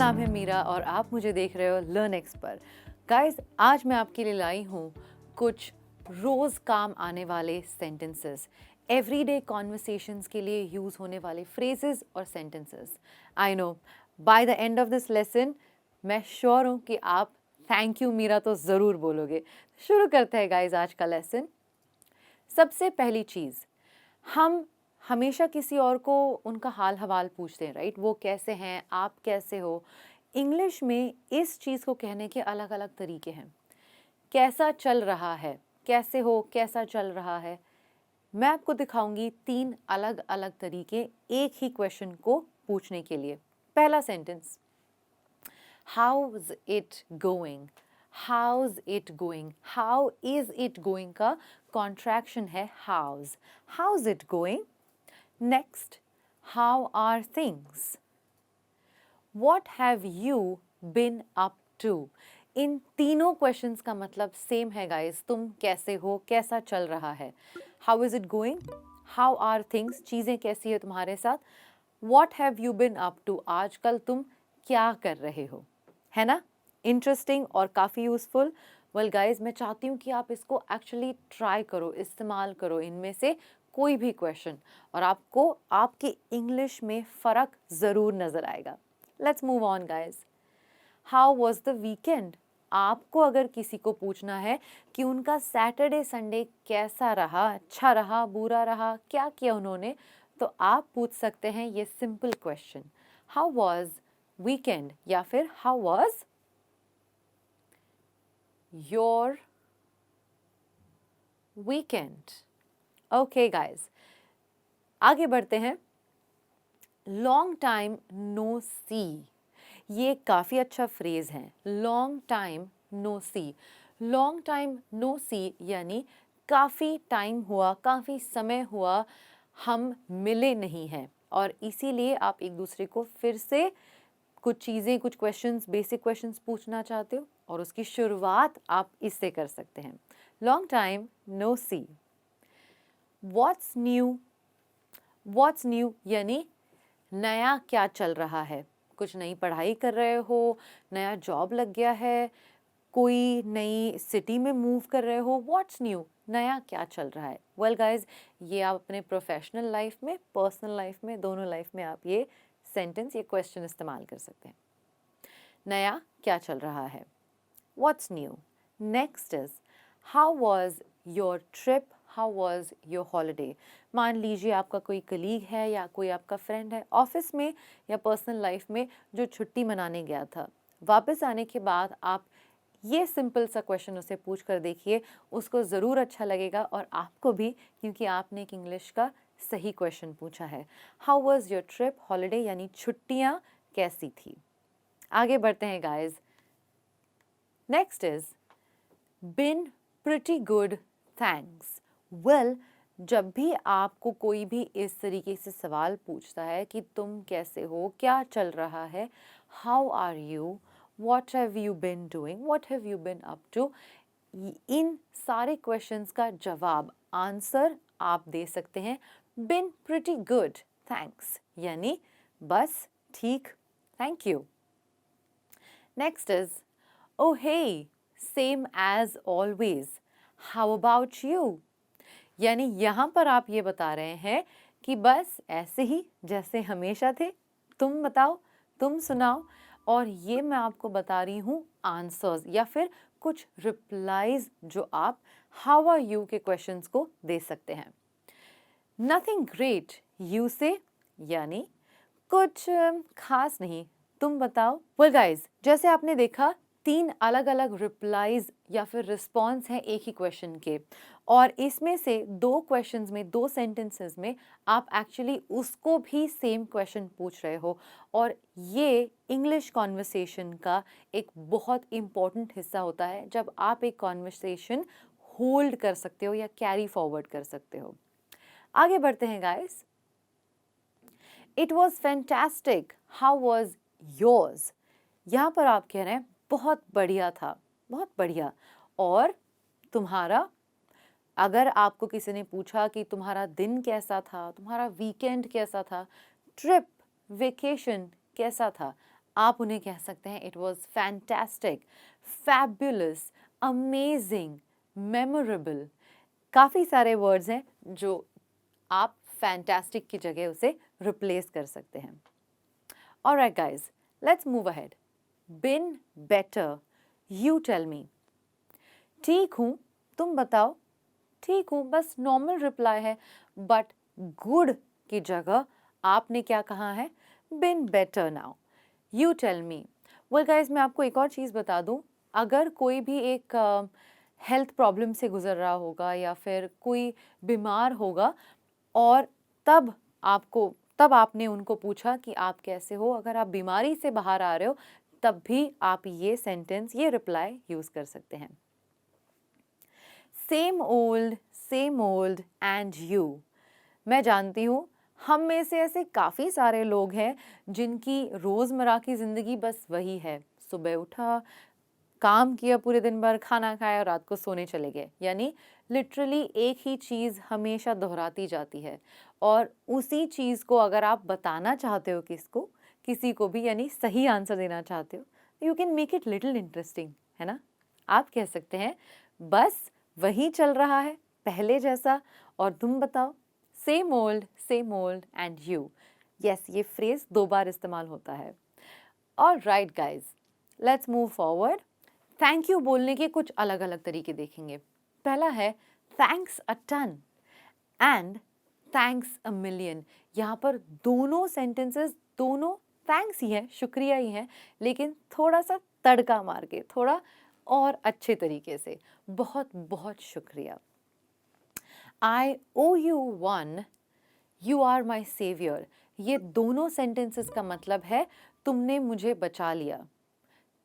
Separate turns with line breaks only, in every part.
नाम है मीरा और आप मुझे देख रहे हो लर्न एक्स पर। गाइस, आज मैं आपके लिए लाई हूँ कुछ रोज़ काम आने वाले सेंटेंसेस, एवरीडे कॉन्वर्सेशंस के लिए यूज़ होने वाले फ्रेजेस और sentences. I know by the end of this lesson मैं श्योर हूँ कि आप थैंक यू मीरा तो ज़रूर बोलोगे। शुरू करते हैं गाइस आज का लेसन। सबसे पहली चीज़, हम हमेशा किसी और को उनका हाल हवाल पूछते हैं, राइट? वो कैसे हैं, आप कैसे हो। इंग्लिश में इस चीज़ को कहने के अलग अलग तरीके हैं। कैसा चल रहा है, कैसे हो, कैसा चल रहा है। मैं आपको दिखाऊंगी 3 अलग अलग तरीके एक ही क्वेश्चन को पूछने के लिए। पहला sentence, how's it going. How's it going, how is it going का कॉन्ट्रैक्शन है how's. How's it going. Next, how are things. What have you been up to. इन तीनों क्वेश्चंस का मतलब सेम है गाइस, तुम कैसे हो, कैसा चल रहा है। How is it going, how are things, चीज़ें कैसी है तुम्हारे साथ। What have you been up to, आजकल तुम क्या कर रहे हो। है ना इंटरेस्टिंग और काफ़ी यूज़फुल। वेल गाइज, मैं चाहती हूँ कि आप इसको एक्चुअली ट्राई करो, इस्तेमाल करो इनमें से कोई भी क्वेश्चन, और आपको आपकी इंग्लिश में फ़र्क ज़रूर नज़र आएगा। Let's move on guys. How was the weekend. आपको अगर किसी को पूछना है कि उनका सैटरडे संडे कैसा रहा, अच्छा रहा, बुरा रहा, क्या किया उन्होंने, तो आप पूछ सकते हैं ये simple question, how was weekend, या फिर how was your weekend. Okay guys, आगे बढ़ते हैं। लॉन्ग टाइम नो सी, ये काफ़ी अच्छा फ्रेज़ है। लॉन्ग टाइम नो सी। लॉन्ग टाइम नो सी यानी काफ़ी टाइम हुआ, काफ़ी समय हुआ हम मिले नहीं हैं, और इसीलिए आप एक दूसरे को फिर से कुछ चीज़ें, कुछ क्वेश्चंस, बेसिक क्वेश्चंस पूछना चाहते हो, और उसकी शुरुआत आप इससे कर सकते हैं। Long time no see. What's new. What's new यानी नया क्या चल रहा है। कुछ नई पढ़ाई कर रहे हो, नया जॉब लग गया है, कोई नई सिटी में मूव कर रहे हो, व्हाट्स न्यू, नया क्या चल रहा है। वेल गाइज, ये आप अपने प्रोफेशनल लाइफ में, पर्सनल लाइफ में, दोनों लाइफ में आप ये सेंटेंस, ये क्वेश्चन इस्तेमाल कर सकते हैं। नया क्या चल रहा है, what's new. Next is, how was your trip, how was your holiday. मान लीजिए आपका कोई कलीग है या कोई आपका फ्रेंड है ऑफिस में या पर्सनल लाइफ में जो छुट्टी मनाने गया था, वापस आने के बाद आप ये सिंपल सा क्वेश्चन उसे पूछ कर देखिए, उसको ज़रूर अच्छा लगेगा और आपको भी, क्योंकि आपने एक इंग्लिश का सही क्वेश्चन पूछा है। How was your trip, holiday यानी छुट्टियाँ कैसी थी। आगे बढ़ते हैं guys. Next is been pretty good thanks. Well, जब भी आपको कोई भी इस तरीके से सवाल पूछता है कि तुम कैसे हो, क्या चल रहा है, how are you, what have you been doing, what have you been up to, इन सारे क्वेश्चंस का जवाब, आंसर आप दे सकते हैं बिन प्रिटी गुड थैंक्स यानी बस ठीक, thank you. Next is, oh hey, same as always, how about you। यानी यहाँ पर आप ये बता रहे हैं कि बस ऐसे ही जैसे हमेशा थे, तुम बताओ, तुम सुनाओ, और ये मैं आपको बता रही हूँ आंसर्स या फिर कुछ रिप्लाईज जो आप हाउ आर यू के क्वेश्चंस को दे सकते हैं। नथिंग ग्रेट यू से यानी कुछ खास नहीं, तुम बताओ। वेल गाइज, जैसे आपने देखा 3 अलग अलग रिप्लाईज या फिर रिस्पॉन्स हैं एक ही क्वेश्चन के, और इसमें से 2 क्वेश्चंस में, 2 सेंटेंसेस में आप एक्चुअली उसको भी सेम क्वेश्चन पूछ रहे हो, और ये इंग्लिश कॉन्वर्सेशन का एक बहुत इम्पॉर्टेंट हिस्सा होता है जब आप एक कॉन्वर्सेशन होल्ड कर सकते हो या कैरी फॉरवर्ड कर सकते हो। आगे बढ़ते हैं guys. It was fantastic, how was yours. यहाँ पर आप कह रहे हैं बहुत बढ़िया था, बहुत बढ़िया। और तुम्हारा, अगर आपको किसी ने पूछा कि तुम्हारा दिन कैसा था, तुम्हारा वीकेंड कैसा था, ट्रिप, वेकेशन कैसा था, आप उन्हें कह सकते हैं it was fantastic, fabulous, amazing, memorable. काफ़ी सारे वर्ड्स हैं जो आप फैंटास्टिक की जगह उसे रिप्लेस कर सकते हैं। Alright guys, let's move ahead. Been better, you tell me. ठीक हूँ, तुम बताओ। ठीक हूँ बस नॉर्मल रिप्लाई है, बट गुड की जगह आपने क्या कहा है? Been better now, you tell me. Well guys, मैं आपको एक और चीज़ बता दूँ, अगर कोई भी एक हेल्थ प्रॉब्लम से गुजर रहा होगा या फिर कोई बीमार होगा और तब आपने उनको पूछा कि आप कैसे हो, अगर आप बीमारी से बाहर आ रहे हो, तब भी आप ये सेंटेंस, ये रिप्लाई यूज़ कर सकते हैं। Same old and you. मैं जानती हूँ हम में से ऐसे काफ़ी सारे लोग हैं जिनकी रोज़मर्रा की ज़िंदगी बस वही है, सुबह उठा, काम किया पूरे दिन भर, खाना खाया और रात को सोने चले गए। यानी लिटरली एक ही चीज़ हमेशा दोहराती जाती है, और उसी चीज़ को अगर आप बताना चाहते हो किसी को भी, यानी सही आंसर देना चाहते हो, you can make it little interesting, है ना? आप कह सकते हैं बस वही चल रहा है पहले जैसा, और तुम बताओ। Same old and you. Yes, ये फ्रेज 2 बार इस्तेमाल होता है। Alright guys, let's move forward. Thank you बोलने के कुछ अलग अलग तरीके देखेंगे। पहला है thanks a ton and thanks a million. यहाँ पर दोनों सेंटेंसेस, दोनों थैंक्स ही हैं, शुक्रिया ही हैं, लेकिन थोड़ा सा तड़का मार के, थोड़ा और अच्छे तरीके से। बहुत बहुत शुक्रिया। I owe you one, you are my saviour. ये दोनों सेंटेंसेस का मतलब है तुमने मुझे बचा लिया।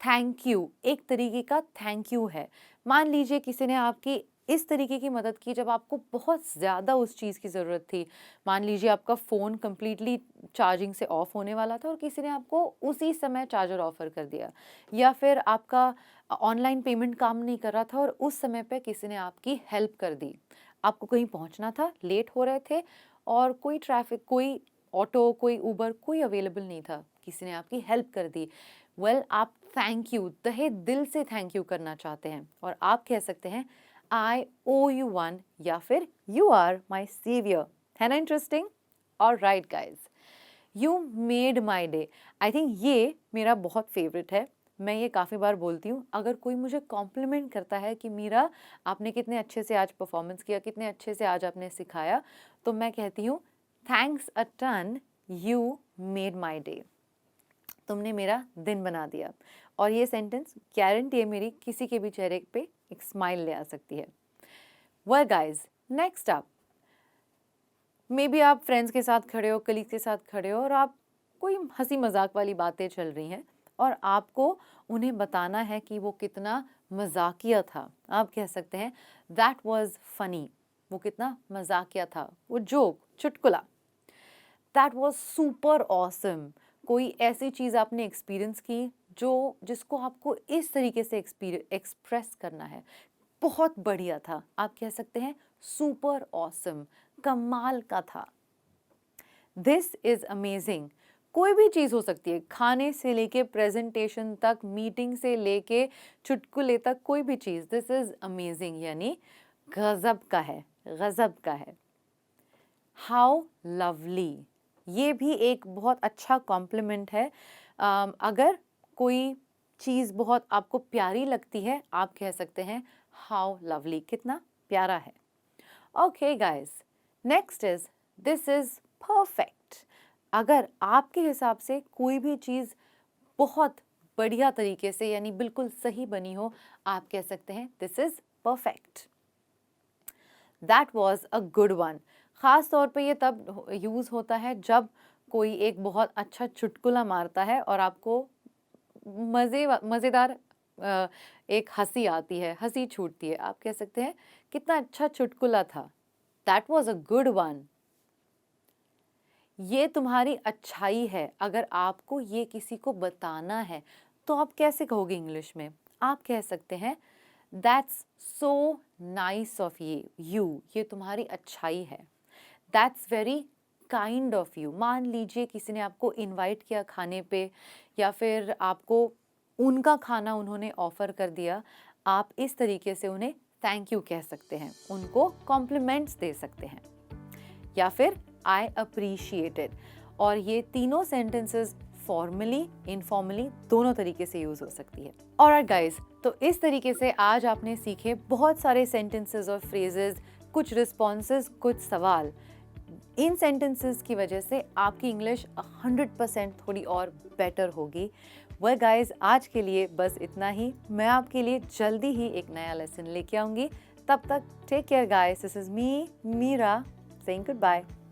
थैंक यू एक तरीके का थैंक यू है। मान लीजिए किसी ने आपकी इस तरीके की मदद की जब आपको बहुत ज़्यादा उस चीज़ की ज़रूरत थी। मान लीजिए आपका फ़ोन कम्प्लीटली चार्जिंग से ऑफ होने वाला था और किसी ने आपको उसी समय चार्जर ऑफ़र कर दिया, या फिर आपका ऑनलाइन पेमेंट काम नहीं कर रहा था और उस समय पे किसी ने आपकी हेल्प कर दी। आपको कहीं पहुंचना था, लेट हो रहे थे और कोई ट्रैफिक, कोई ऑटो, कोई उबर, कोई अवेलेबल नहीं था, किसी ने आपकी हेल्प कर दी। वेल, आप थैंक यू, तहे दिल से थैंक यू करना चाहते हैं और आप कह सकते हैं आई ओ यू वन, या फिर यू आर माई सेवियर। है ना interesting? Alright guys, you made my day. I think ये मेरा बहुत फेवरेट है, मैं ये काफ़ी बार बोलती हूँ। अगर कोई मुझे कॉम्प्लीमेंट करता है कि मीरा आपने कितने अच्छे से आज परफॉर्मेंस किया, कितने अच्छे से आज आपने सिखाया, तो मैं कहती हूँ thanks a ton, you made my day. तुमने मेरा दिन बना दिया। और ये सेंटेंस गारंटी है मेरी, किसी के भी चेहरे पे एक स्माइल ले आ सकती है। Well guys, next up, may be आप फ्रेंड्स के साथ खड़े हो, कलीग के साथ खड़े हो और आप कोई हंसी मजाक वाली बातें चल रही हैं और आपको उन्हें बताना है कि वो कितना मजाकिया था। आप कह सकते हैं दैट वाज फनी। वो कितना मजाकिया था, वो जोक, चुटकुला। That was super awesome. कोई ऐसी चीज़ आपने एक्सपीरियंस की जिसको आपको इस तरीके से एक्सप्रेस करना है, बहुत बढ़िया था। आप कह सकते हैं सुपर ऑसम, कमाल का था। This is amazing. कोई भी चीज़ हो सकती है, खाने से लेके प्रेजेंटेशन तक, मीटिंग से लेके चुटकुले तक, कोई भी चीज़। दिस इज अमेजिंग यानी गजब का है, गजब का है। हाउ लवली, ये भी एक बहुत अच्छा कॉम्प्लीमेंट है। अगर कोई चीज़ बहुत आपको प्यारी लगती है, आप कह सकते हैं हाउ लवली, कितना प्यारा है। Okay guys, next is this is perfect. अगर आपके हिसाब से कोई भी चीज़ बहुत बढ़िया तरीके से, यानी बिल्कुल सही बनी हो, आप कह सकते हैं this is perfect. That was a good one. ख़ास तौर पे ये तब यूज़ होता है जब कोई एक बहुत अच्छा चुटकुला मारता है और आपको मज़ेदार एक हंसी आती है, हंसी छूटती है। आप कह सकते हैं कितना अच्छा चुटकुला था, that was a good one. ये तुम्हारी अच्छाई है। अगर आपको ये किसी को बताना है तो आप कैसे कहोगे इंग्लिश में? आप कह सकते हैं that's so nice of you, ये तुम्हारी अच्छाई है। That's very kind of you. मान लीजिए किसी ने आपको इनवाइट किया खाने पे, या फिर आपको उनका खाना उन्होंने ऑफ़र कर दिया, आप इस तरीके से उन्हें थैंक यू कह सकते हैं, उनको कॉम्प्लीमेंट्स दे सकते हैं, या फिर आई अप्रिशिएट इट। और ये तीनों सेंटेंसेस फॉर्मली, इनफॉर्मली दोनों तरीके से यूज़ हो सकती है। ऑलराइट गाइस, तो इस तरीके से आज आपने सीखे बहुत सारे सेंटेंसेस और फ्रेजेस, कुछ रिस्पॉन्सेस, कुछ सवाल। इन सेंटेंसेस की वजह से आपकी इंग्लिश 100% थोड़ी और बेटर होगी। वेल गाइस, आज के लिए बस इतना ही। मैं आपके लिए जल्दी ही एक नया लेसन लेके आऊँगी। तब तक take care guys, this is me, Meera, saying goodbye.